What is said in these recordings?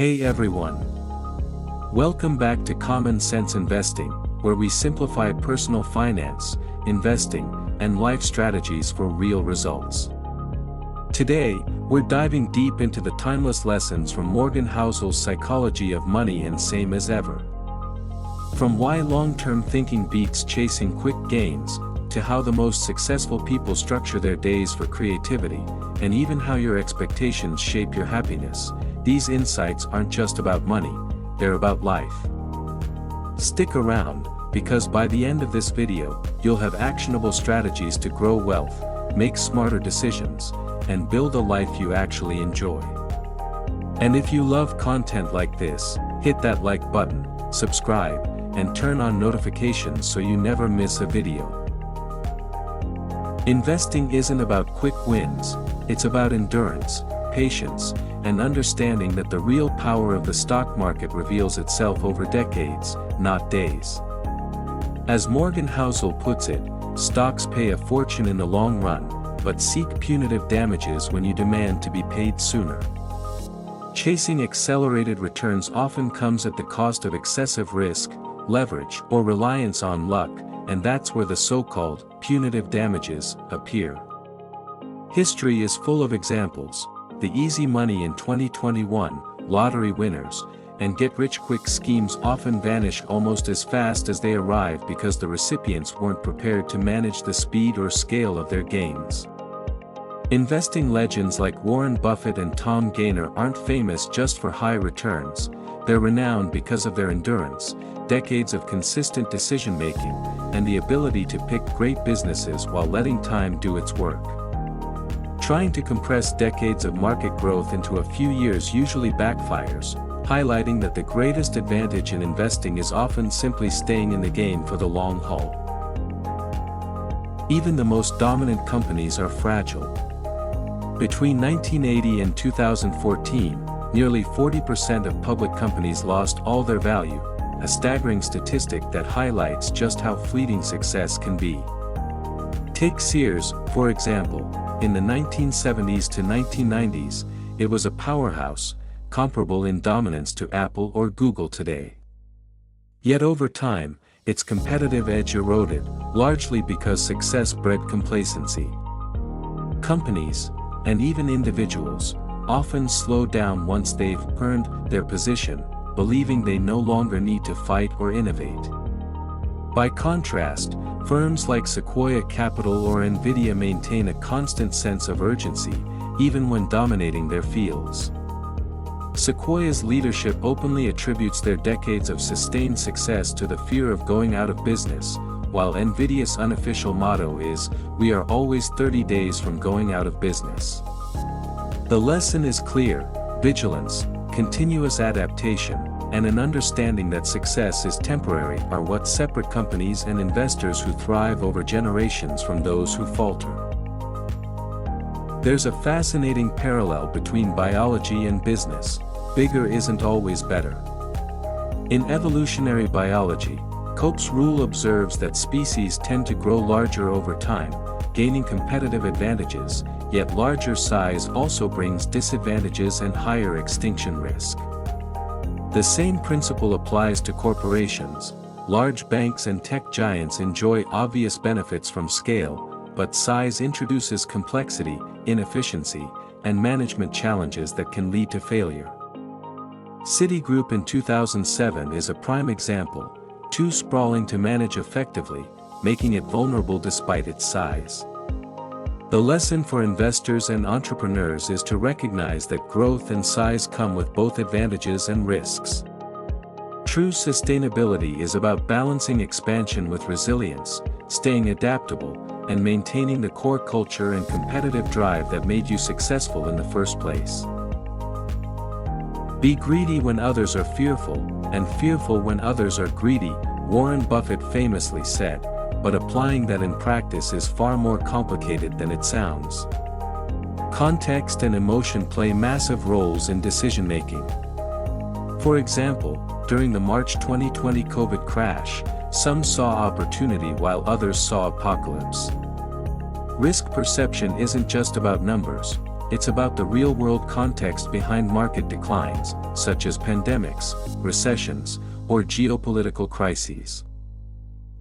Hey everyone! Welcome back to Common Sense Investing, where we simplify personal finance, investing, and life strategies for real results. Today, we're diving deep into the timeless lessons from Morgan Housel's Psychology of Money and Same as Ever. From why long-term thinking beats chasing quick gains, to how the most successful people structure their days for creativity, and even how your expectations shape your happiness, these insights aren't just about money, they're about life. Stick around, because by the end of this video, you'll have actionable strategies to grow wealth, make smarter decisions, and build a life you actually enjoy. And if you love content like this, hit that like button, subscribe, and turn on notifications so you never miss a video. Investing isn't about quick wins, it's about endurance, patience, and understanding that the real power of the stock market reveals itself over decades, not days. As Morgan Housel puts it, stocks pay a fortune in the long run, but seek punitive damages when you demand to be paid sooner. Chasing accelerated returns often comes at the cost of excessive risk, leverage, or reliance on luck, and that's where the so-called punitive damages appear. History is full of examples: the easy money in 2021, lottery winners, and get-rich-quick schemes often vanish almost as fast as they arrive because the recipients weren't prepared to manage the speed or scale of their gains. Investing legends like Warren Buffett and Tom Gaynor aren't famous just for high returns, they're renowned because of their endurance, decades of consistent decision-making, and the ability to pick great businesses while letting time do its work. Trying to compress decades of market growth into a few years usually backfires, highlighting that the greatest advantage in investing is often simply staying in the game for the long haul. Even the most dominant companies are fragile. Between 1980 and 2014, nearly 40% of public companies lost all their value, a staggering statistic that highlights just how fleeting success can be. Take Sears, for example. In the 1970s to 1990s, it was a powerhouse, comparable in dominance to Apple or Google today. Yet over time, its competitive edge eroded, largely because success bred complacency. Companies, and even individuals, often slow down once they've earned their position, believing they no longer need to fight or innovate. By contrast, firms like Sequoia Capital or NVIDIA maintain a constant sense of urgency, even when dominating their fields. Sequoia's leadership openly attributes their decades of sustained success to the fear of going out of business, while NVIDIA's unofficial motto is, "We are always 30 days from going out of business." The lesson is clear: vigilance, continuous adaptation, and an understanding that success is temporary are what separate companies and investors who thrive over generations from those who falter. There's a fascinating parallel between biology and business: bigger isn't always better. In evolutionary biology, Cope's rule observes that species tend to grow larger over time, gaining competitive advantages, yet larger size also brings disadvantages and higher extinction risk. The same principle applies to corporations. Large banks and tech giants enjoy obvious benefits from scale, but size introduces complexity, inefficiency, and management challenges that can lead to failure. Citigroup in 2007 is a prime example, too sprawling to manage effectively, making it vulnerable despite its size. The lesson for investors and entrepreneurs is to recognize that growth and size come with both advantages and risks. True sustainability is about balancing expansion with resilience, staying adaptable, and maintaining the core culture and competitive drive that made you successful in the first place. Be greedy when others are fearful, and fearful when others are greedy, Warren Buffett famously said. But applying that in practice is far more complicated than it sounds. Context and emotion play massive roles in decision-making. For example, during the March 2020 COVID crash, some saw opportunity while others saw apocalypse. Risk perception isn't just about numbers, it's about the real-world context behind market declines, such as pandemics, recessions, or geopolitical crises.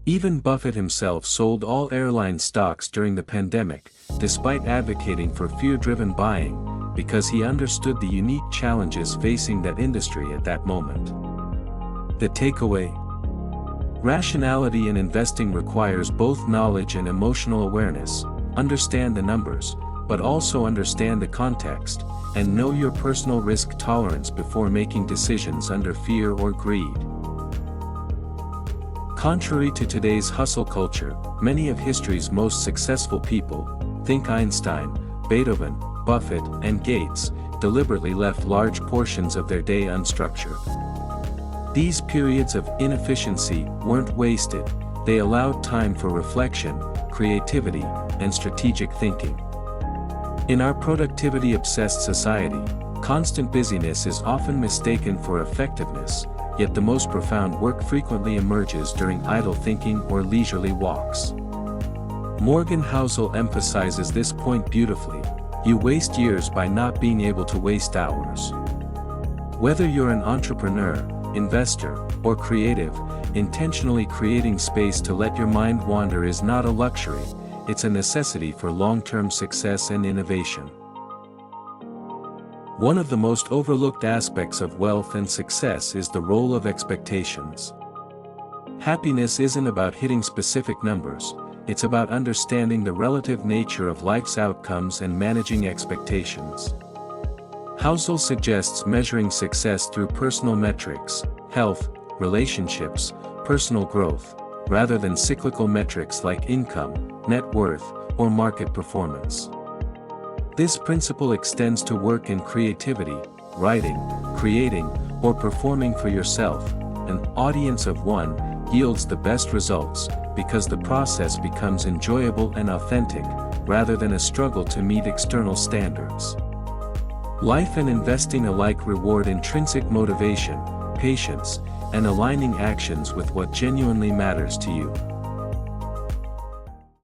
Even Buffett himself sold all airline stocks during the pandemic, despite advocating for fear-driven buying, because he understood the unique challenges facing that industry at that moment. The takeaway? Rationality in investing requires both knowledge and emotional awareness. Understand the numbers, but also understand the context, and know your personal risk tolerance before making decisions under fear or greed. Contrary to today's hustle culture, many of history's most successful people, think Einstein, Beethoven, Buffett, and Gates, deliberately left large portions of their day unstructured. These periods of inefficiency weren't wasted, they allowed time for reflection, creativity, and strategic thinking. In our productivity-obsessed society, constant busyness is often mistaken for effectiveness, yet the most profound work frequently emerges during idle thinking or leisurely walks. Morgan Housel emphasizes this point beautifully: you waste years by not being able to waste hours. Whether you're an entrepreneur, investor, or creative, intentionally creating space to let your mind wander is not a luxury, it's a necessity for long-term success and innovation. One of the most overlooked aspects of wealth and success is the role of expectations. Happiness isn't about hitting specific numbers, it's about understanding the relative nature of life's outcomes and managing expectations. Housel suggests measuring success through personal metrics, health, relationships, personal growth, rather than cyclical metrics like income, net worth, or market performance. This principle extends to work in creativity, writing, creating, or performing for yourself. An audience of one yields the best results, because the process becomes enjoyable and authentic, rather than a struggle to meet external standards. Life and investing alike reward intrinsic motivation, patience, and aligning actions with what genuinely matters to you.